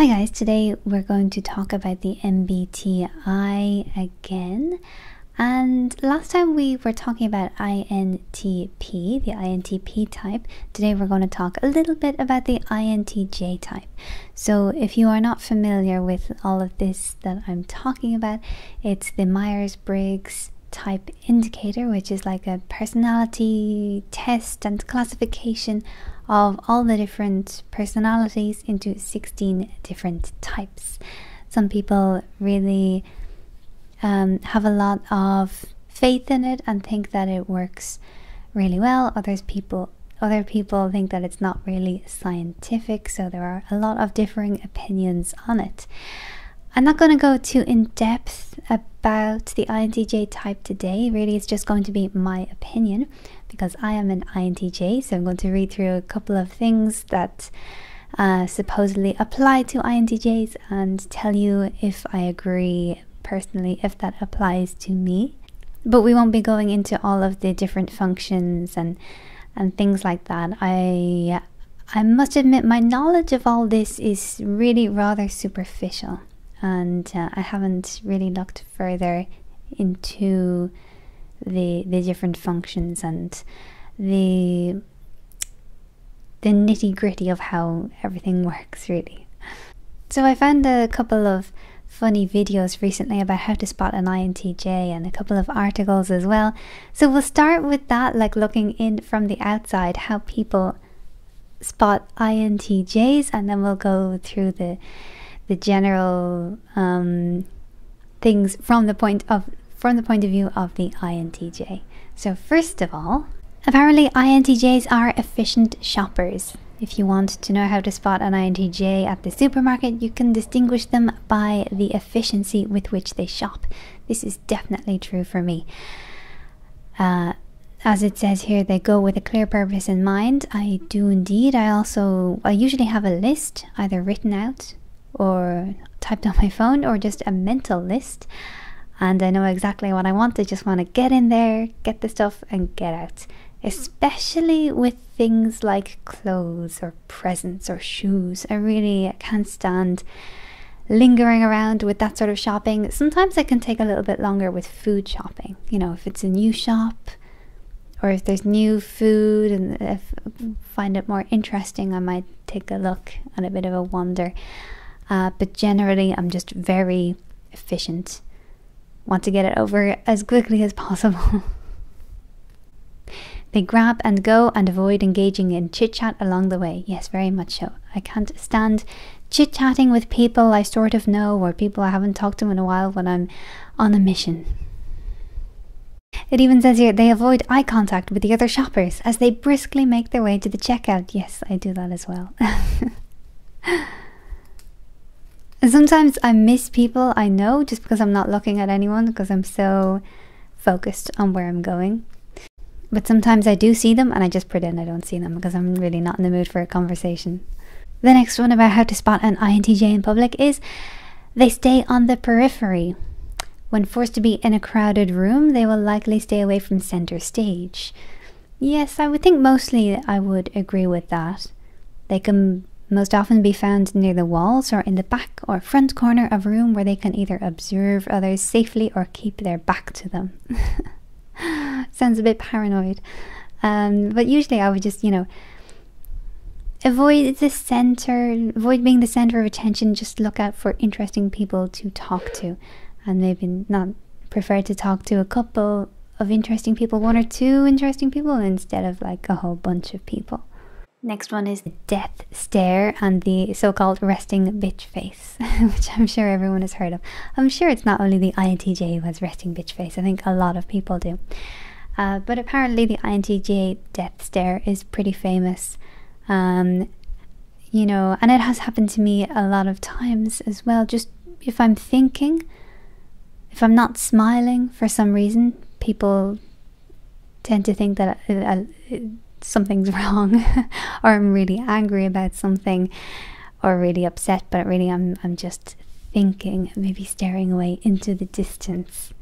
Hi guys, today we're going to talk about the MBTI again. And last time we were talking about INTP, the INTP type. Today we're going to talk a little bit about the INTJ type. So if you are not familiar with all of this that I'm talking about, it's the Myers-Briggs type indicator, which is like a personality test and classification of all the different personalities into 16 different types. Some people really have a lot of faith in it and think that it works really well. Other people think that it's not really scientific, so there are a lot of differing opinions on it. I'm not going to go too in depth about the INTJ type today. Really, it's just going to be my opinion because I am an INTJ, so I'm going to read through a couple of things that supposedly apply to INTJs and tell you if I agree personally, if that applies to me. But we won't be going into all of the different functions and things like that. I must admit my knowledge of all this is really rather superficial, and I haven't really looked further into the different functions and the nitty-gritty of how everything works, really. So I found a couple of funny videos recently about how to spot an INTJ and a couple of articles as well. So we'll start with that, like looking in from the outside, how people spot INTJs, and then we'll go through the general things from the point of view of the INTJ. So first of all, apparently INTJs are efficient shoppers. If you want to know how to spot an INTJ at the supermarket, you can distinguish them by the efficiency with which they shop. This is definitely true for me. As it says here, they go with a clear purpose in mind. I do indeed. I usually have a list, either written out or typed on my phone, or just a mental list, and I know exactly what I want. I just want to get in there, get the stuff and get out. Especially with things like clothes or presents or shoes. I really can't stand lingering around with that sort of shopping. Sometimes I can take a little bit longer with food shopping. You know, if it's a new shop or if there's new food and if I find it more interesting, I might take a look and a bit of a wander. But generally I'm just very efficient. Want to get it over as quickly as possible. They grab and go and avoid engaging in chit-chat along the way. Yes, very much so. I can't stand chit-chatting with people I sort of know or people I haven't talked to in a while when I'm on a mission. It even says here, they avoid eye contact with the other shoppers as they briskly make their way to the checkout. Yes, I do that as well. And sometimes I miss people I know just because I'm not looking at anyone because I'm so focused on where I'm going. But sometimes I do see them and I just pretend I don't see them because I'm really not in the mood for a conversation. The next one about how to spot an INTJ in public is they stay on the periphery. When forced to be in a crowded room, they will likely stay away from center stage. Yes, I would think mostly I would agree with that. They can most often be found near the walls or in the back or front corner of a room where they can either observe others safely or keep their back to them. Sounds a bit paranoid. But usually I would just, avoid being the center of attention. Just look out for interesting people to talk to, and maybe not prefer to talk to a couple of interesting people, one or two interesting people, instead of like a whole bunch of people. Next one is the death stare and the so-called resting bitch face, which I'm sure everyone has heard of. I'm sure it's not only the INTJ who has resting bitch face. I think a lot of people do. But apparently the INTJ death stare is pretty famous. And it has happened to me a lot of times as well. Just if I'm thinking, if I'm not smiling for some reason, people tend to think that something's wrong or I'm really angry about something or really upset, but really I'm just thinking, maybe staring away into the distance.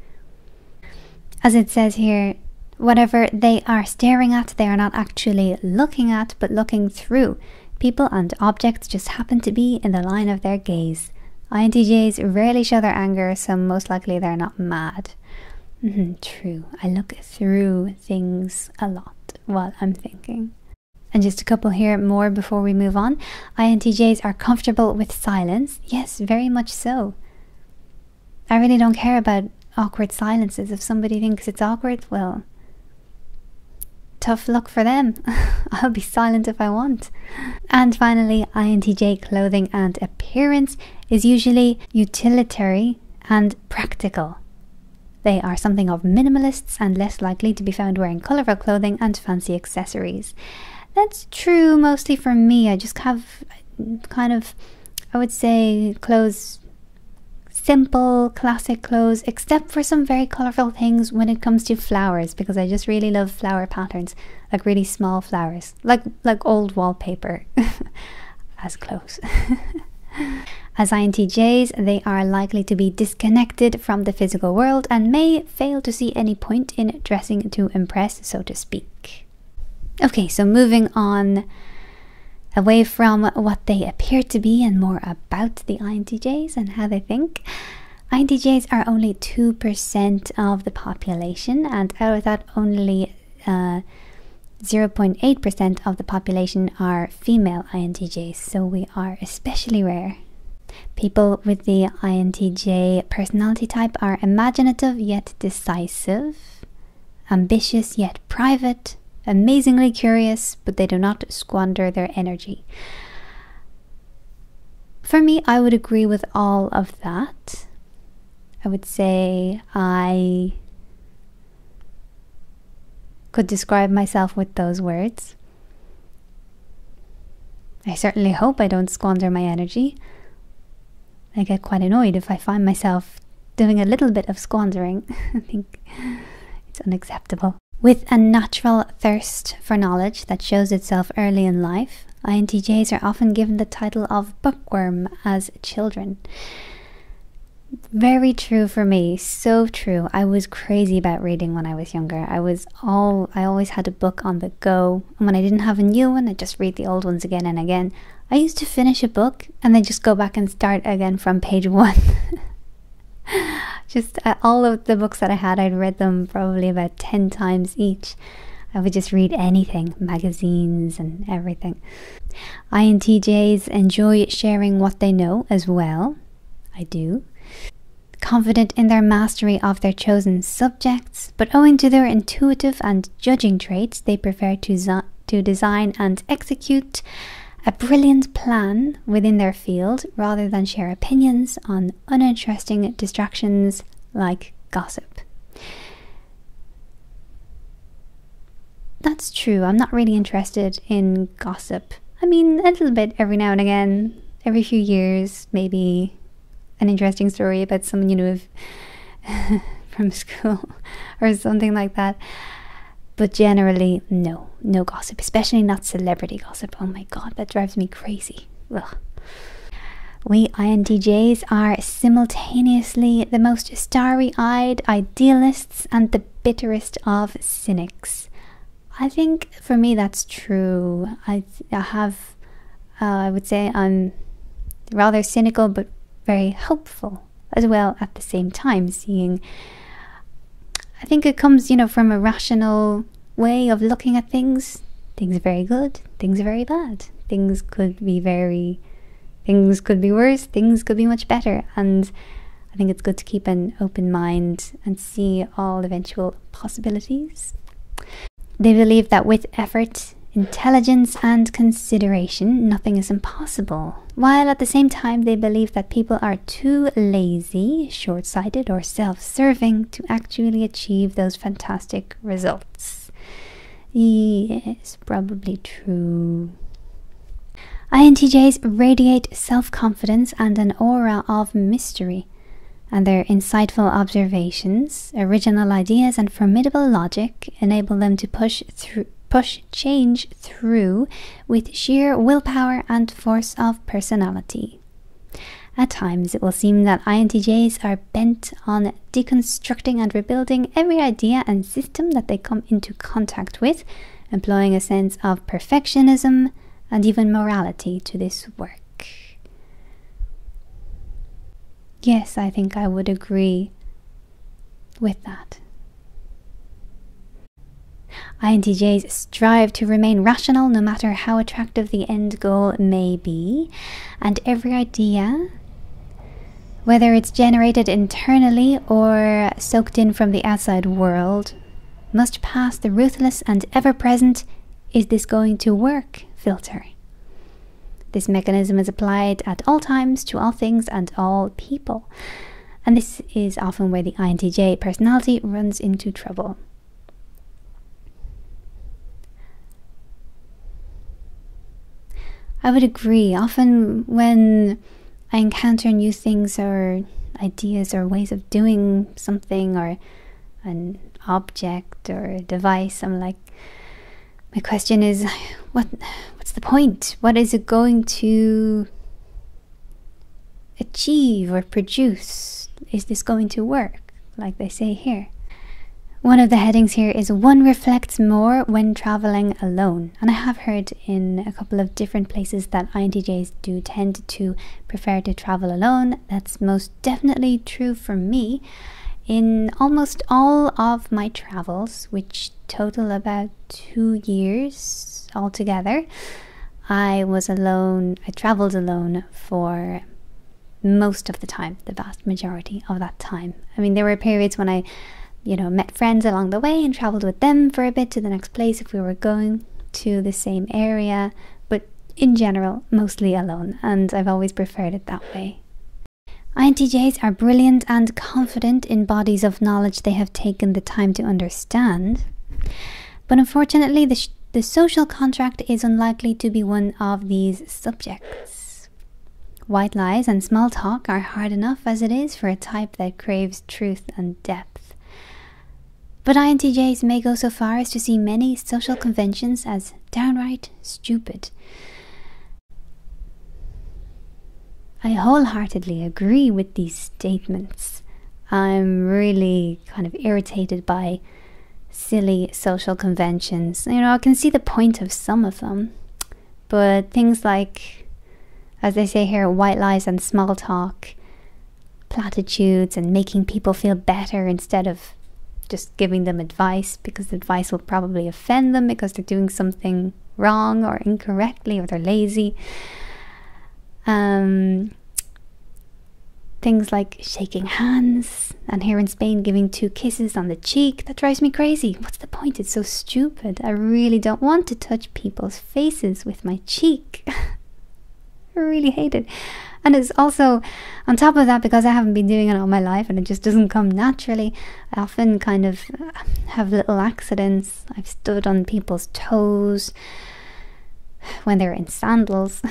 As it says here, whatever they are staring at, they are not actually looking at, but looking through. People and objects just happen to be in the line of their gaze. INTJs rarely show their anger, so most likely they're not mad. True. I look through things a lot while I'm thinking. And just a couple here more before we move on. INTJs are comfortable with silence. Yes, very much so. I really don't care about awkward silences. If somebody thinks it's awkward, well, tough luck for them. I'll be silent if I want. And finally, INTJ clothing and appearance is usually utilitarian and practical. They are something of minimalists and less likely to be found wearing colourful clothing and fancy accessories. That's true mostly for me. I just have kind of, I would say, clothes, simple, classic clothes, except for some very colourful things when it comes to flowers, because I just really love flower patterns, like really small flowers, like old wallpaper as clothes. As INTJs, they are likely to be disconnected from the physical world and may fail to see any point in dressing to impress, so to speak. Okay, so moving on away from what they appear to be and more about the INTJs and how they think. INTJs are only 2% of the population, and out of that only 0.8% of the population are female INTJs, so we are especially rare. People with the INTJ personality type are imaginative yet decisive, ambitious yet private, amazingly curious, but they do not squander their energy. For me, I would agree with all of that. I would say I could describe myself with those words. I certainly hope I don't squander my energy. I get quite annoyed if I find myself doing a little bit of squandering. I think it's unacceptable. With a natural thirst for knowledge that shows itself early in life, INTJs are often given the title of bookworm as children. Very true for me, so true. I was crazy about reading when I was younger. I always had a book on the go, and when I didn't have a new one, I'd just read the old ones again and again. I used to finish a book and then just go back and start again from page 1. Just all of the books that I had, I'd read them probably about 10 times each. I would just read anything, magazines and everything. INTJs enjoy sharing what they know as well. I do. Confident in their mastery of their chosen subjects, but owing to their intuitive and judging traits, they prefer to design and execute a brilliant plan within their field rather than share opinions on uninteresting distractions like gossip. That's true. I'm not really interested in gossip. I mean, a little bit every now and again, every few years, maybe an interesting story about someone you know from school or something like that. But generally, no gossip, especially not celebrity gossip. Oh my god, that drives me crazy. Ugh. We INTJs are simultaneously the most starry-eyed idealists and the bitterest of cynics. I think for me that's true. I would say I'm rather cynical but very hopeful as well at the same time, I think it comes, from a rational way of looking at things. Things are very good, things are very bad. Things could be worse, things could be much better. And I think it's good to keep an open mind and see all eventual possibilities. They believe that with effort, intelligence and consideration, nothing is impossible, while at the same time they believe that people are too lazy, short-sighted or self-serving to actually achieve those fantastic results. Yes, probably true. INTJs radiate self-confidence and an aura of mystery, and their insightful observations, original ideas and formidable logic enable them to push change through with sheer willpower and force of personality. At times, it will seem that INTJs are bent on deconstructing and rebuilding every idea and system that they come into contact with, employing a sense of perfectionism and even morality to this work. Yes, I think I would agree with that. INTJs strive to remain rational no matter how attractive the end goal may be, and every idea, whether it's generated internally or soaked in from the outside world, must pass the ruthless and ever-present "is this going to work?" filter. This mechanism is applied at all times to all things and all people, and this is often where the INTJ personality runs into trouble. I would agree. Often when I encounter new things or ideas or ways of doing something or an object or a device, I'm like, my question is, what's the point? What is it going to achieve or produce? Is this going to work, like they say here? One of the headings here is "One reflects more when traveling alone." And I have heard in a couple of different places that INTJs do tend to prefer to travel alone. That's most definitely true for me. In almost all of my travels, which total about 2 years altogether, I was alone. I traveled alone for most of the time, the vast majority of that time. I mean, there were periods when I met friends along the way and traveled with them for a bit to the next place if we were going to the same area, but in general, mostly alone, and I've always preferred it that way. INTJs are brilliant and confident in bodies of knowledge they have taken the time to understand, but unfortunately the social contract is unlikely to be one of these subjects. White lies and small talk are hard enough as it is for a type that craves truth and depth. But INTJs may go so far as to see many social conventions as downright stupid. I wholeheartedly agree with these statements. I'm really kind of irritated by silly social conventions. I can see the point of some of them, but things like, as they say here, white lies and small talk, platitudes, and making people feel better instead of just giving them advice, because the advice will probably offend them because they're doing something wrong or incorrectly or they're lazy. Things like shaking hands, and here in Spain giving 2 kisses on the cheek, that drives me crazy. What's the point? It's so stupid. I really don't want to touch people's faces with my cheek. I really hate it. And it's also, on top of that, because I haven't been doing it all my life and it just doesn't come naturally, I often kind of have little accidents. I've stood on people's toes when they're in sandals.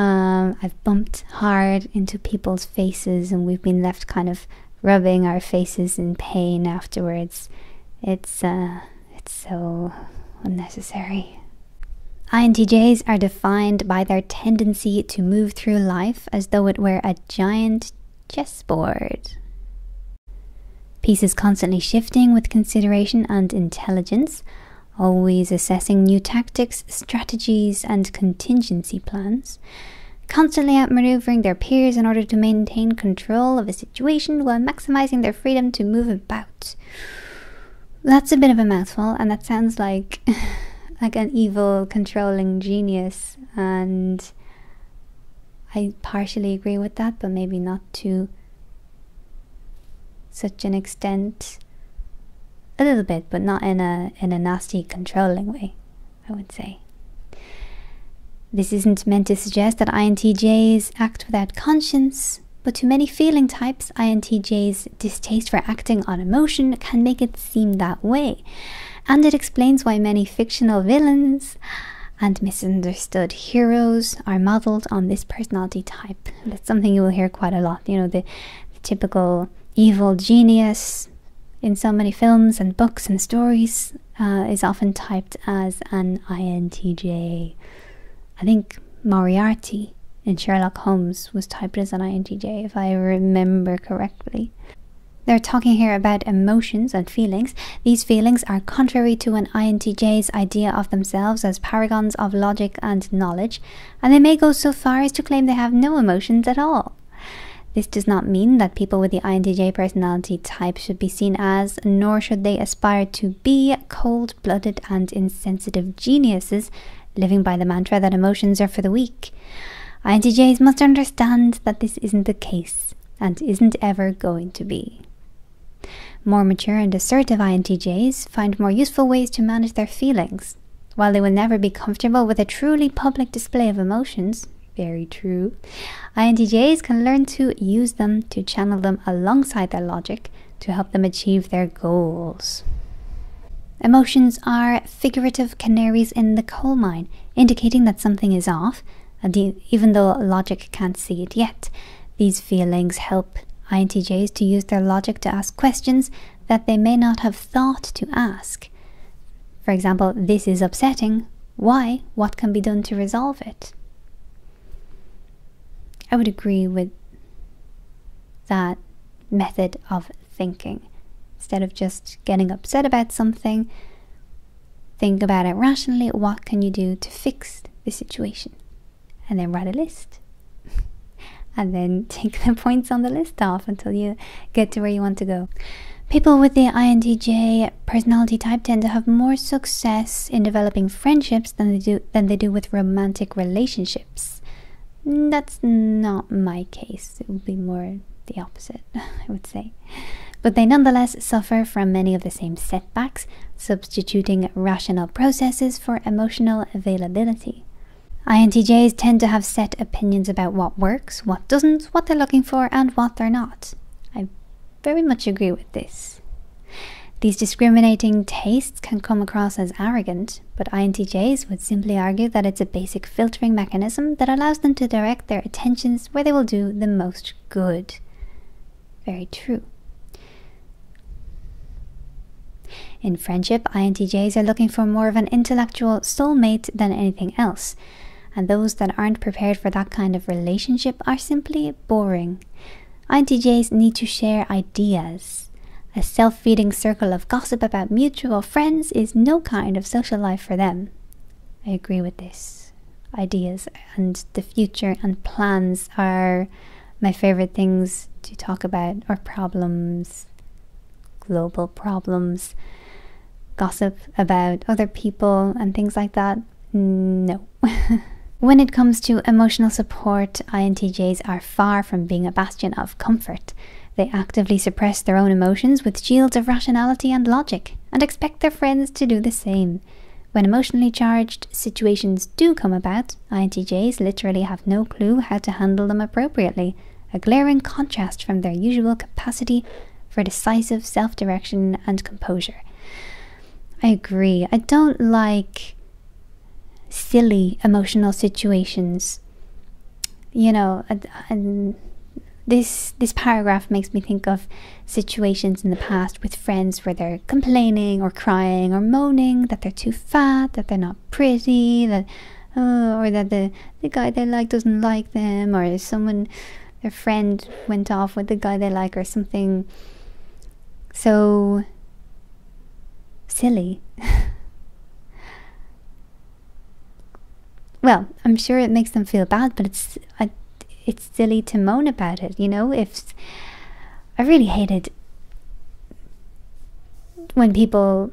I've bumped hard into people's faces and we've been left kind of rubbing our faces in pain afterwards. It's so unnecessary. INTJs are defined by their tendency to move through life as though it were a giant chessboard. Pieces constantly shifting with consideration and intelligence, always assessing new tactics, strategies, and contingency plans, constantly outmaneuvering their peers in order to maintain control of a situation while maximizing their freedom to move about. That's a bit of a mouthful, and that sounds like an evil, controlling genius, and I partially agree with that, but maybe not to such an extent. A little bit, but not in a nasty, controlling way, I would say. This isn't meant to suggest that INTJs act without conscience, but to many feeling types, INTJs' distaste for acting on emotion can make it seem that way. And it explains why many fictional villains and misunderstood heroes are modeled on this personality type. That's something you will hear quite a lot. The typical evil genius in so many films and books and stories is often typed as an INTJ. I think Moriarty in Sherlock Holmes was typed as an INTJ, if I remember correctly. They're talking here about emotions and feelings. These feelings are contrary to an INTJ's idea of themselves as paragons of logic and knowledge, and they may go so far as to claim they have no emotions at all. This does not mean that people with the INTJ personality type should be seen as, nor should they aspire to be, cold-blooded and insensitive geniuses living by the mantra that emotions are for the weak. INTJs must understand that this isn't the case and isn't ever going to be. More mature and assertive INTJs find more useful ways to manage their feelings. While they will never be comfortable with a truly public display of emotions, very true, INTJs can learn to use them to channel them alongside their logic to help them achieve their goals. Emotions are figurative canaries in the coal mine, indicating that something is off, and even though logic can't see it yet. These feelings help INTJs to use their logic to ask questions that they may not have thought to ask. For example, this is upsetting. Why? What can be done to resolve it? I would agree with that method of thinking. Instead of just getting upset about something, think about it rationally. What can you do to fix the situation? And then write a list. And then take the points on the list off until you get to where you want to go. People with the INTJ personality type tend to have more success in developing friendships than they do with romantic relationships. That's not my case. It would be more the opposite, I would say. But they nonetheless suffer from many of the same setbacks, substituting rational processes for emotional availability. INTJs tend to have set opinions about what works, what doesn't, what they're looking for, and what they're not. I very much agree with this. These discriminating tastes can come across as arrogant, but INTJs would simply argue that it's a basic filtering mechanism that allows them to direct their attentions where they will do the most good. Very true. In friendship, INTJs are looking for more of an intellectual soulmate than anything else. And those that aren't prepared for that kind of relationship are simply boring. INTJs need to share ideas. A self-feeding circle of gossip about mutual friends is no kind of social life for them. I agree with this. Ideas and the future and plans are my favorite things to talk about, or problems, global problems, gossip about other people and things like that. No. When it comes to emotional support, INTJs are far from being a bastion of comfort. They actively suppress their own emotions with shields of rationality and logic, and expect their friends to do the same. When emotionally charged situations do come about, INTJs literally have no clue how to handle them appropriately, a glaring contrast from their usual capacity for decisive self-direction and composure. I agree. I don't like silly emotional situations. You know, and this paragraph makes me think of situations in the past with friends where they're complaining or crying or moaning that they're too fat, that they're not pretty, that or that the guy they like doesn't like them, or their friend went off with the guy they like, or something so silly. Well, I'm sure it makes them feel bad, but it's silly to moan about it, you know? I really hated when people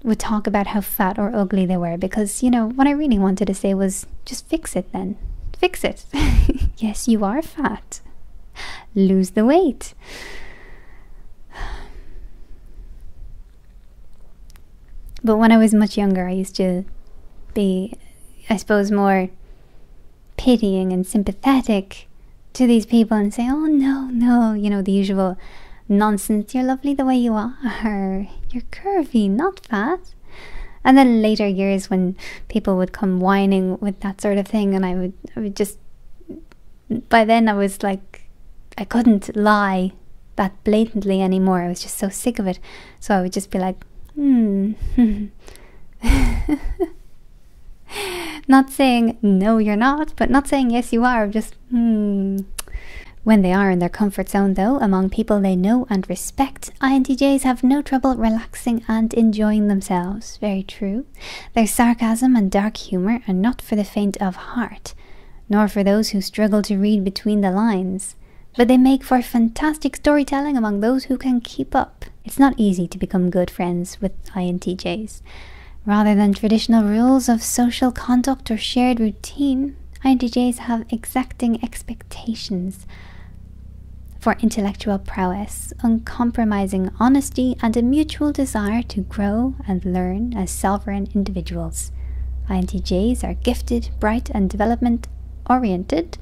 would talk about how fat or ugly they were, because, you know, what I really wanted to say was, just fix it then. Fix it. Yes, you are fat. Lose the weight. But when I was much younger, I used to be, I suppose, more pitying and sympathetic to these people and say, oh no, you know, the usual nonsense, you're lovely the way you are, you're curvy, not fat. And then later years when people would come whining with that sort of thing, and I would just, by then I was like, I couldn't lie that blatantly anymore. I was just so sick of it. So I would just be like, not saying no you're not, but not saying yes you are, just When they are in their comfort zone, though, among people they know and respect, INTJs have no trouble relaxing and enjoying themselves. Very true. Their sarcasm and dark humour are not for the faint of heart, nor for those who struggle to read between the lines. But they make for fantastic storytelling among those who can keep up. It's not easy to become good friends with INTJs. Rather than traditional rules of social conduct or shared routine, INTJs have exacting expectations for intellectual prowess, uncompromising honesty, and a mutual desire to grow and learn as sovereign individuals. INTJs are gifted, bright, and development-oriented,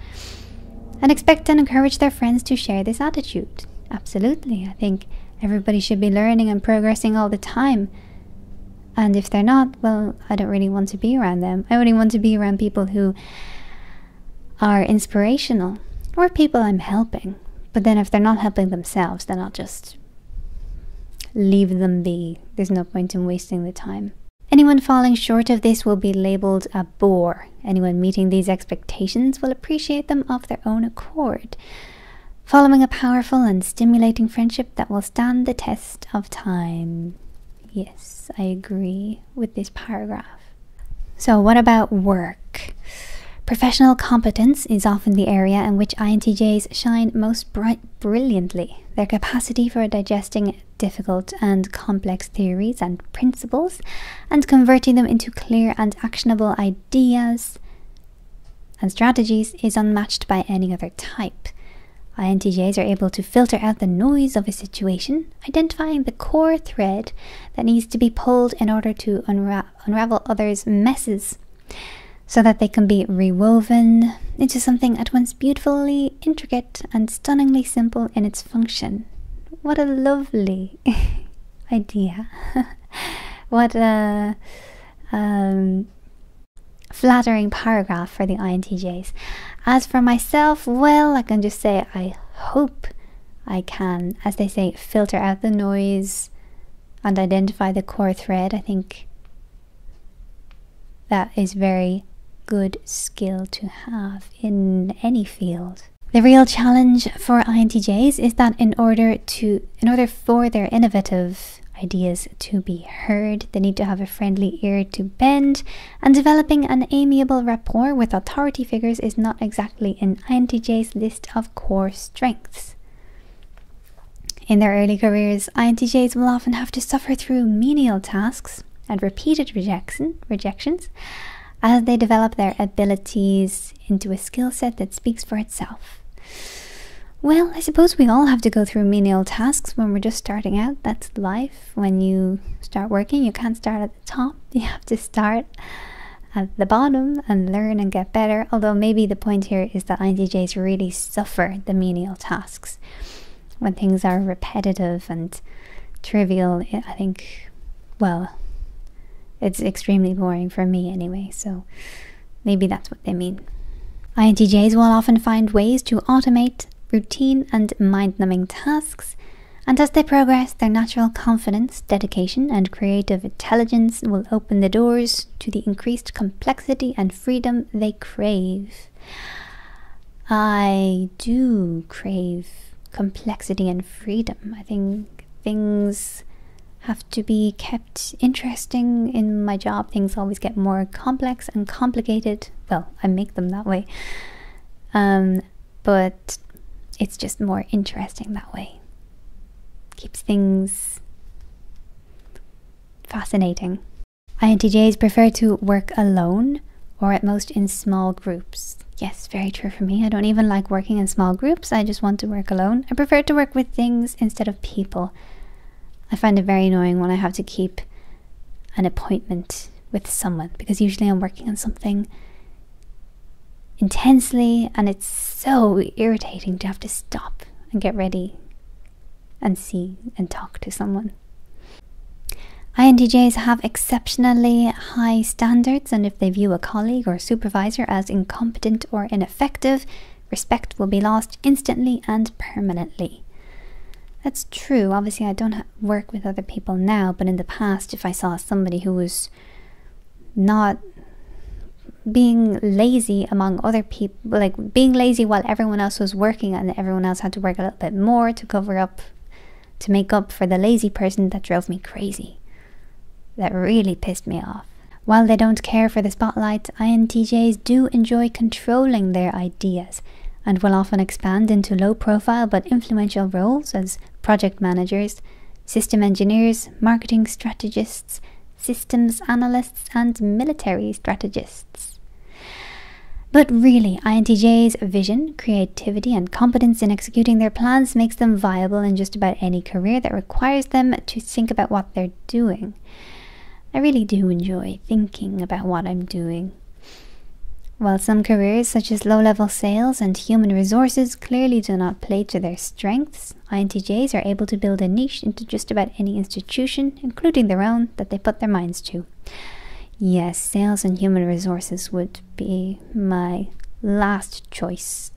and expect and encourage their friends to share this attitude. Absolutely, I think everybody should be learning and progressing all the time. And if they're not, well, I don't really want to be around them. I only want to be around people who are inspirational, or people I'm helping. But then if they're not helping themselves, then I'll just leave them be. There's no point in wasting the time. Anyone falling short of this will be labelled a bore. Anyone meeting these expectations will appreciate them of their own accord, following a powerful and stimulating friendship that will stand the test of time. Yes, I agree with this paragraph. So what about work? Professional competence is often the area in which INTJs shine most brilliantly. Their capacity for digesting difficult and complex theories and principles and converting them into clear and actionable ideas and strategies is unmatched by any other type. INTJs are able to filter out the noise of a situation, identifying the core thread that needs to be pulled in order to unravel others' messes, so that they can be rewoven into something at once beautifully intricate and stunningly simple in its function. What a lovely idea. What a flattering paragraph for the INTJs. As for myself, well, I can just say I hope I can, as they say, filter out the noise and identify the core thread. I think that is very good skill to have in any field. The real challenge for INTJs is that in order for their innovative ideas to be heard, they need to have a friendly ear to bend, and developing an amiable rapport with authority figures is not exactly in INTJ's list of core strengths. In their early careers, INTJs will often have to suffer through menial tasks and repeated rejections as they develop their abilities into a skill set that speaks for itself. Well, I suppose we all have to go through menial tasks when we're just starting out. That's life. When you start working, you can't start at the top. You have to start at the bottom and learn and get better. Although maybe the point here is that INTJs really suffer the menial tasks. When things are repetitive and trivial, I think, well, it's extremely boring for me anyway, so maybe that's what they mean. INTJs will often find ways to automate routine and mind-numbing tasks, and as they progress, their natural confidence, dedication, and creative intelligence will open the doors to the increased complexity and freedom they crave. I do crave complexity and freedom. I think things have to be kept interesting in my job. Things always get more complex and complicated. Well, I make them that way. But it's just more interesting that way. Keeps things fascinating. INTJs prefer to work alone or at most in small groups. Yes, very true for me. I don't even like working in small groups. I just want to work alone. I prefer to work with things instead of people. I find it very annoying when I have to keep an appointment with someone, because usually I'm working on something intensely and it's so irritating to have to stop and get ready and see and talk to someone. INTJs have exceptionally high standards, and if they view a colleague or supervisor as incompetent or ineffective, respect will be lost instantly and permanently. That's true. Obviously, I don't work with other people now, but in the past, if I saw somebody who was not being lazy among other people, like being lazy while everyone else was working and everyone else had to work a little bit more to cover up, to make up for the lazy person, that drove me crazy. That really pissed me off. While they don't care for the spotlight, INTJs do enjoy controlling their ideas and will often expand into low-profile but influential roles as project managers, system engineers, marketing strategists, systems analysts, and military strategists. But really, INTJs' vision, creativity, and competence in executing their plans makes them viable in just about any career that requires them to think about what they're doing. I really do enjoy thinking about what I'm doing. While some careers such as low-level sales and human resources clearly do not play to their strengths, INTJs are able to build a niche into just about any institution, including their own, that they put their minds to. Yes, sales and human resources would be my last choice.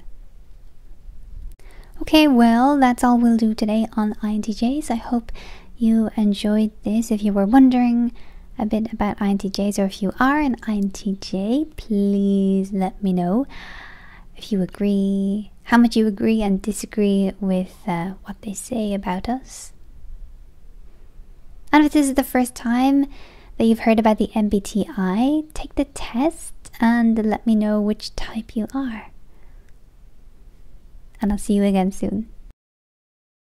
Okay, well, that's all we'll do today on INTJs. I hope you enjoyed this. If you were wondering a bit about INTJs, or if you are an INTJ, please let me know if you agree, how much you agree and disagree with what they say about us. And if this is the first time that you've heard about the MBTI, take the test and let me know which type you are. And I'll see you again soon.